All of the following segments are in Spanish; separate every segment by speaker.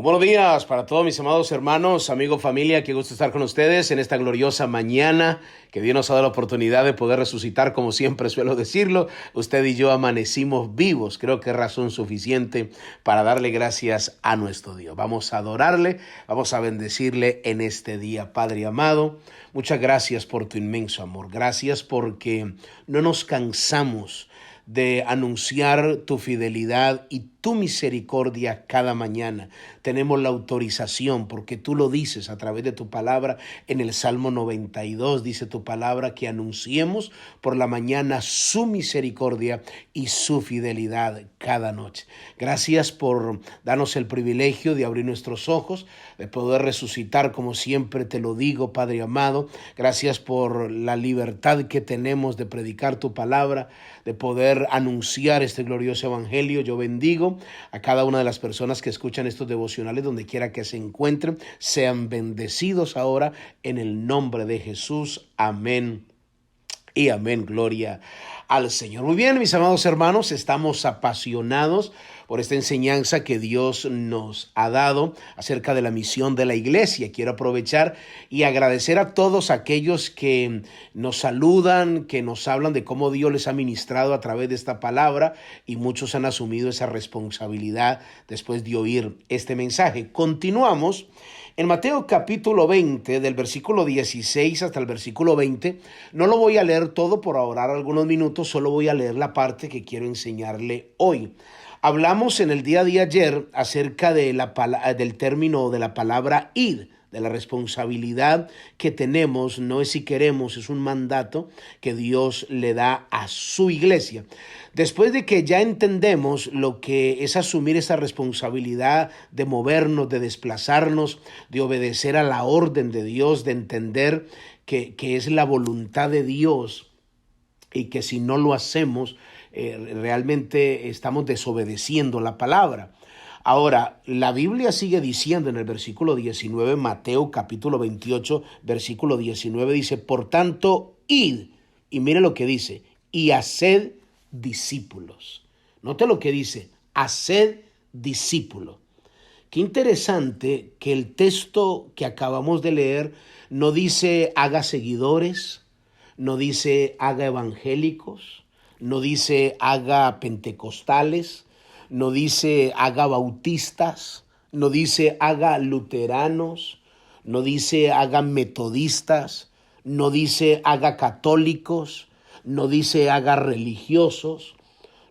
Speaker 1: Buenos días para todos mis amados hermanos, amigos, familia, qué gusto estar con ustedes en esta gloriosa mañana que Dios nos ha dado la oportunidad de poder resucitar, como siempre suelo decirlo. Usted y yo amanecimos vivos, creo que es razón suficiente para darle gracias a nuestro Dios. Vamos a adorarle, vamos a bendecirle en este día. Padre amado, muchas gracias por tu inmenso amor, gracias porque no nos cansamos de anunciar tu fidelidad y tu misericordia cada mañana. Tenemos la autorización porque tú lo dices a través de tu palabra en el Salmo 92. Dice tu palabra que anunciemos por la mañana su misericordia y su fidelidad cada noche. Gracias por darnos el privilegio de abrir nuestros ojos, de poder resucitar como siempre te lo digo, Padre amado. Gracias por la libertad que tenemos de predicar tu palabra, de poder anunciar este glorioso evangelio. Yo bendigo a cada una de las personas que escuchan estos devocionales donde quiera que se encuentren. Sean bendecidos ahora en el nombre de Jesús. Amén y amén. Gloria al Señor. Muy bien, mis amados hermanos, estamos apasionados por esta enseñanza que Dios nos ha dado acerca de la misión de la iglesia. Quiero aprovechar y agradecer a todos aquellos que nos saludan, que nos hablan de cómo Dios les ha ministrado a través de esta palabra, y muchos han asumido esa responsabilidad después de oír este mensaje. Continuamos en Mateo capítulo 20, del versículo 16 hasta el versículo 20. No lo voy a leer todo por ahorrar algunos minutos, solo voy a leer la parte que quiero enseñarle hoy. Hablamos en el día de ayer acerca de del término de la palabra id, de la responsabilidad que tenemos, no es si queremos, es un mandato que Dios le da a su iglesia. Después de que ya entendemos lo que es asumir esa responsabilidad de movernos, de desplazarnos, de obedecer a la orden de Dios, de entender que es la voluntad de Dios y que si no lo hacemos, realmente estamos desobedeciendo la palabra. Ahora, la Biblia sigue diciendo en el versículo 19, Mateo capítulo 28, versículo 19, dice, por tanto, id, y mire lo que dice, y haced discípulos. Note lo que dice, haced discípulos. Qué interesante que el texto que acabamos de leer no dice haga seguidores, no dice haga evangélicos, no dice haga pentecostales, no dice haga bautistas, no dice haga luteranos, no dice haga metodistas, no dice haga católicos, no dice haga religiosos,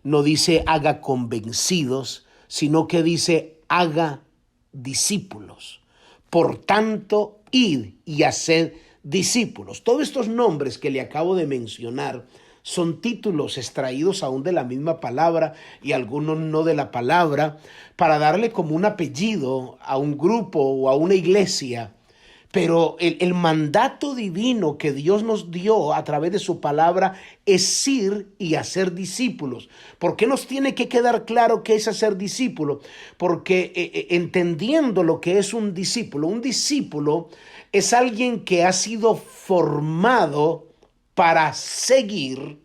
Speaker 1: no dice haga convencidos, sino que dice haga discípulos. Por tanto, id y haced discípulos. Todos estos nombres que le acabo de mencionar son títulos extraídos aún de la misma palabra y algunos no de la palabra, para darle como un apellido a un grupo o a una iglesia. Pero el mandato divino que Dios nos dio a través de su palabra es ir y hacer discípulos. ¿Por qué nos tiene que quedar claro qué es hacer discípulo? Porque entendiendo lo que es un discípulo es alguien que ha sido formado para seguir,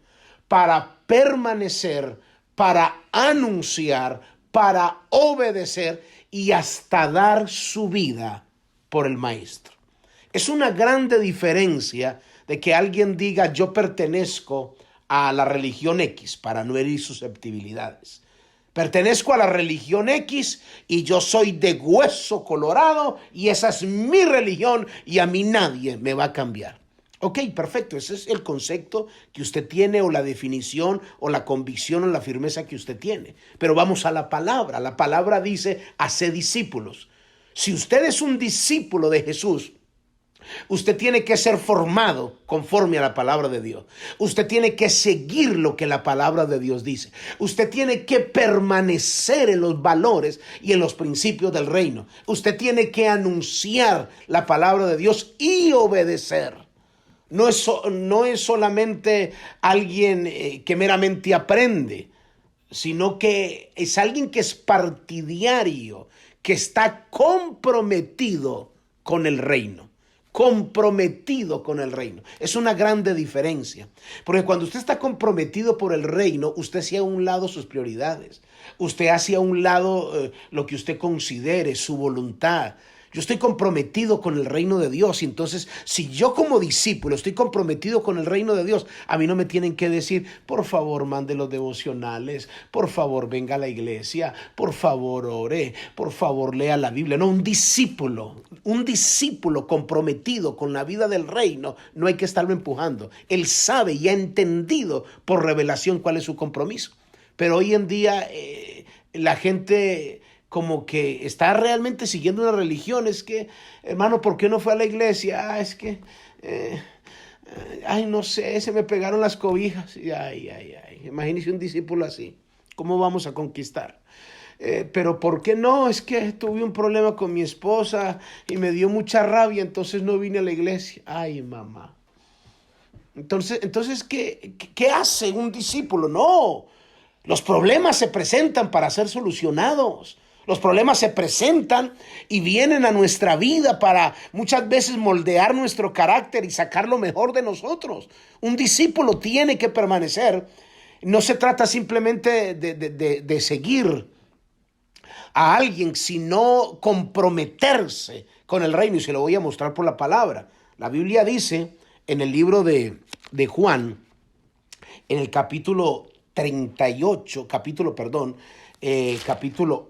Speaker 1: para permanecer, para anunciar, para obedecer y hasta dar su vida por el maestro. Es una grande diferencia de que alguien diga yo pertenezco a la religión X para no herir susceptibilidades. Pertenezco a la religión X y yo soy de hueso colorado y esa es mi religión y a mí nadie me va a cambiar. Ok, perfecto, ese es el concepto que usted tiene o la definición o la convicción o la firmeza que usted tiene. Pero vamos a la palabra dice haced discípulos. Si usted es un discípulo de Jesús, usted tiene que ser formado conforme a la palabra de Dios. Usted tiene que seguir lo que la palabra de Dios dice. Usted tiene que permanecer en los valores y en los principios del reino. Usted tiene que anunciar la palabra de Dios y obedecer. No es solamente alguien que meramente aprende, sino que es alguien que es partidario, que está comprometido con el reino, comprometido con el reino. Es una grande diferencia. Porque cuando usted está comprometido por el reino, usted hace a un lado sus prioridades. Usted hace a un lado lo que usted considere, su voluntad. Yo estoy comprometido con el reino de Dios. Y entonces, si yo como discípulo estoy comprometido con el reino de Dios, a mí no me tienen que decir, por favor, mande los devocionales, por favor, venga a la iglesia, por favor, ore, por favor, lea la Biblia. No, un discípulo comprometido con la vida del reino, no hay que estarlo empujando. Él sabe y ha entendido por revelación cuál es su compromiso. Pero hoy en día la gente como que está realmente siguiendo una religión. Es que, hermano, ¿por qué no fue a la iglesia? Es que, no sé, se me pegaron las cobijas. Imagínese un discípulo así. ¿Cómo vamos a conquistar? Pero ¿por qué no? Es que tuve un problema con mi esposa y me dio mucha rabia, entonces no vine a la iglesia. Ay, mamá. Entonces ¿qué hace un discípulo? No. Los problemas se presentan para ser solucionados. Los problemas se presentan y vienen a nuestra vida para muchas veces moldear nuestro carácter y sacar lo mejor de nosotros. Un discípulo tiene que permanecer. No se trata simplemente de seguir a alguien, sino comprometerse con el reino. Y se lo voy a mostrar por la palabra. La Biblia dice en el libro de Juan, en el capítulo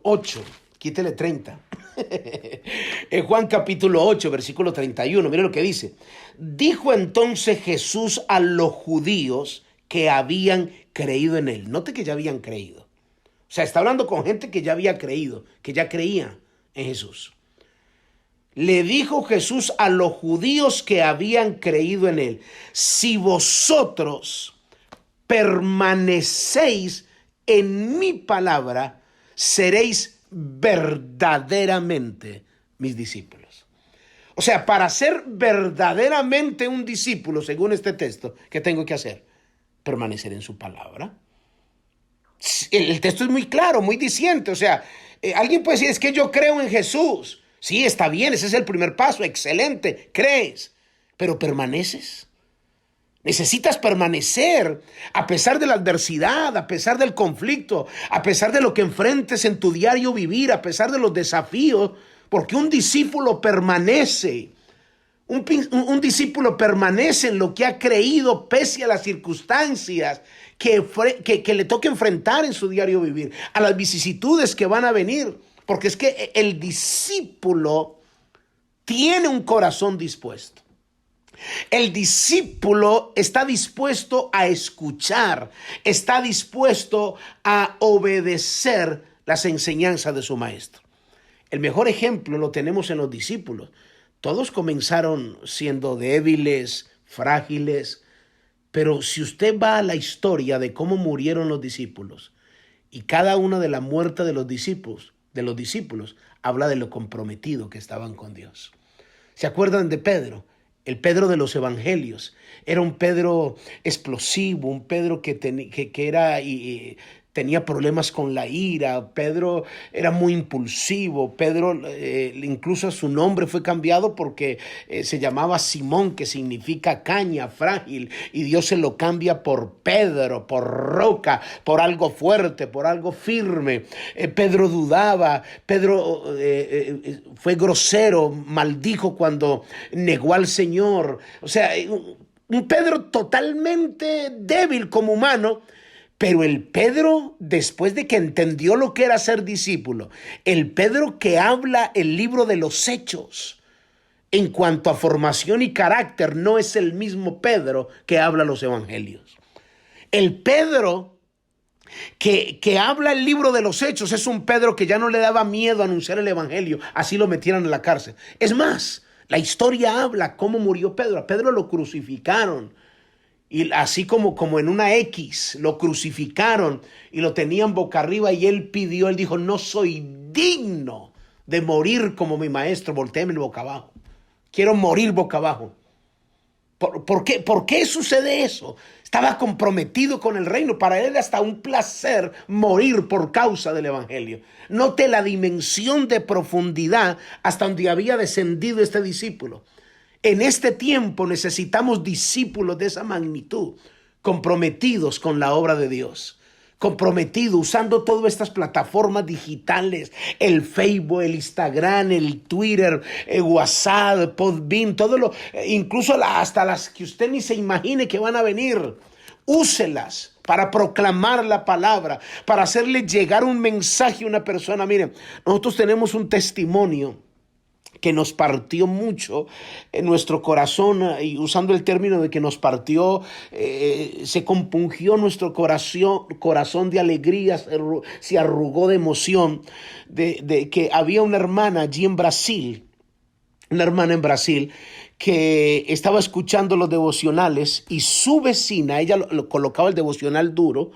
Speaker 1: 8, quítele 30. En Juan capítulo 8, versículo 31, mire lo que dice. Dijo entonces Jesús a los judíos que habían creído en él. Note que ya habían creído. O sea, está hablando con gente que ya había creído, que ya creía en Jesús. Le dijo Jesús a los judíos que habían creído en él: si vosotros permanecéis en mi palabra, seréis verdaderamente mis discípulos. O sea, para ser verdaderamente un discípulo, según este texto, ¿qué tengo que hacer? Permanecer en su palabra. El texto es muy claro, muy diciente. O sea, alguien puede decir, es que yo creo en Jesús. Sí, está bien, ese es el primer paso, excelente, crees, pero ¿permaneces? Necesitas permanecer a pesar de la adversidad, a pesar del conflicto, a pesar de lo que enfrentes en tu diario vivir, a pesar de los desafíos, porque un discípulo permanece. Un discípulo permanece en lo que ha creído pese a las circunstancias que le toque enfrentar en su diario vivir, a las vicisitudes que van a venir, porque es que el discípulo tiene un corazón dispuesto. El discípulo está dispuesto a escuchar, está dispuesto a obedecer las enseñanzas de su maestro. El mejor ejemplo lo tenemos en los discípulos. Todos comenzaron siendo débiles, frágiles, pero si usted va a la historia de cómo murieron los discípulos y cada una de la muerte de los discípulos habla de lo comprometido que estaban con Dios. ¿Se acuerdan de Pedro? El Pedro de los evangelios. Era un Pedro explosivo, un Pedro que tenía problemas con la ira. Pedro era muy impulsivo. Pedro, incluso su nombre fue cambiado porque se llamaba Simón, que significa caña, frágil. Y Dios se lo cambia por Pedro, por roca, por algo fuerte, por algo firme. Pedro dudaba. Pedro fue grosero, maldijo cuando negó al Señor. O sea, un Pedro totalmente débil como humano. Pero el Pedro, después de que entendió lo que era ser discípulo, el Pedro que habla el libro de los Hechos, en cuanto a formación y carácter, no es el mismo Pedro que habla los evangelios. El Pedro que habla el libro de los Hechos es un Pedro que ya no le daba miedo a anunciar el evangelio, así lo metieran en la cárcel. Es más, la historia habla cómo murió Pedro. A Pedro lo crucificaron. Y así como en una X, lo crucificaron y lo tenían boca arriba y él dijo, no soy digno de morir como mi maestro, voltéeme boca abajo. Quiero morir boca abajo. ¿Por qué sucede eso? Estaba comprometido con el reino. Para él era hasta un placer morir por causa del evangelio. Note la dimensión de profundidad hasta donde había descendido este discípulo. En este tiempo necesitamos discípulos de esa magnitud, comprometidos con la obra de Dios, comprometidos usando todas estas plataformas digitales, el Facebook, el Instagram, el Twitter, el WhatsApp, Podbean, incluso hasta las que usted ni se imagine que van a venir. Úselas para proclamar la palabra, para hacerle llegar un mensaje a una persona. Miren, nosotros tenemos un testimonio que nos partió mucho en nuestro corazón, y usando el término de que nos partió, se compungió nuestro corazón de alegría, se arrugó de emoción, de que había una hermana allí en Brasil, que estaba escuchando los devocionales y su vecina, ella lo colocaba el devocional duro,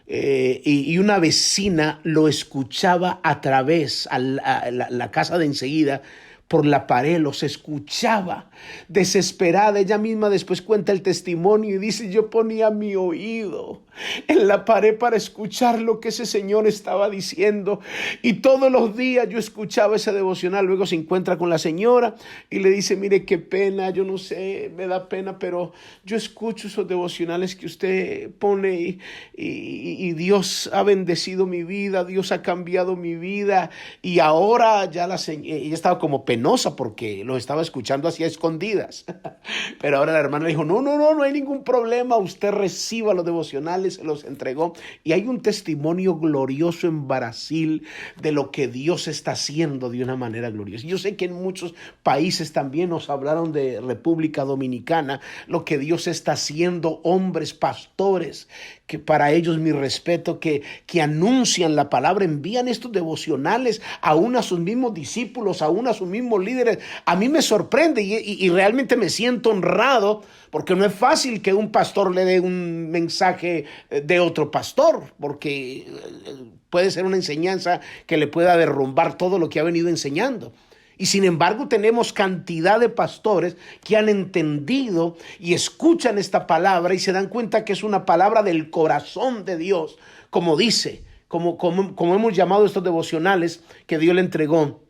Speaker 1: y una vecina lo escuchaba a través a la casa de enseguida. Por la pared los escuchaba, desesperada. Ella misma después cuenta el testimonio y dice: yo ponía mi oído en la pared para escuchar lo que ese señor estaba diciendo, y todos los días yo escuchaba ese devocional. Luego se encuentra con la señora y le dice: mire, qué pena, yo no sé, me da pena, pero yo escucho esos devocionales que usted pone y Dios ha bendecido mi vida, Dios ha cambiado mi vida. Y ahora ya ella estaba como penosa porque lo estaba escuchando así a escondidas. Pero ahora la hermana le dijo: no hay ningún problema, usted reciba los devocionales, se los entregó. Y hay un testimonio glorioso en Brasil de lo que Dios está haciendo de una manera gloriosa. Yo sé que en muchos países también nos hablaron de República Dominicana, lo que Dios está haciendo, hombres, pastores, que para ellos mi respeto, que anuncian la palabra, envían estos devocionales aún a sus mismos discípulos, aún a sus mismos líderes. A mí me sorprende y realmente me siento honrado, porque no es fácil que un pastor le dé un mensaje de otro pastor, porque puede ser una enseñanza que le pueda derrumbar todo lo que ha venido enseñando. Y sin embargo tenemos cantidad de pastores que han entendido y escuchan esta palabra y se dan cuenta que es una palabra del corazón de Dios, como dice, como hemos llamado estos devocionales que Dios le entregó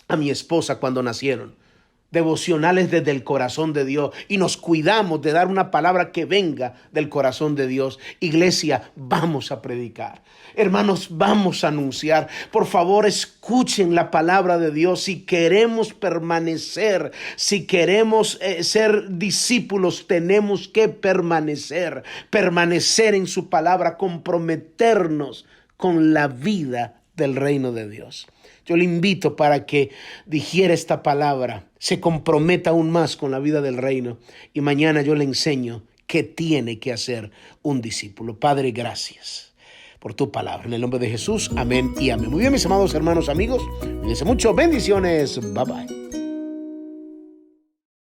Speaker 1: a mi esposa cuando nacieron. Devocionales desde el corazón de Dios, y nos cuidamos de dar una palabra que venga del corazón de Dios. Iglesia, vamos a predicar. Hermanos, vamos a anunciar. Por favor, escuchen la palabra de Dios. Si queremos permanecer, si queremos ser discípulos, tenemos que permanecer en su palabra, comprometernos con la vida del reino de Dios. Yo le invito para que digiera esta palabra, se comprometa aún más con la vida del reino, y mañana yo le enseño qué tiene que hacer un discípulo. Padre, gracias por tu palabra. En el nombre de Jesús, amén y amén. Muy bien, mis amados hermanos, amigos, cuídense mucho. Bendiciones. Bye bye.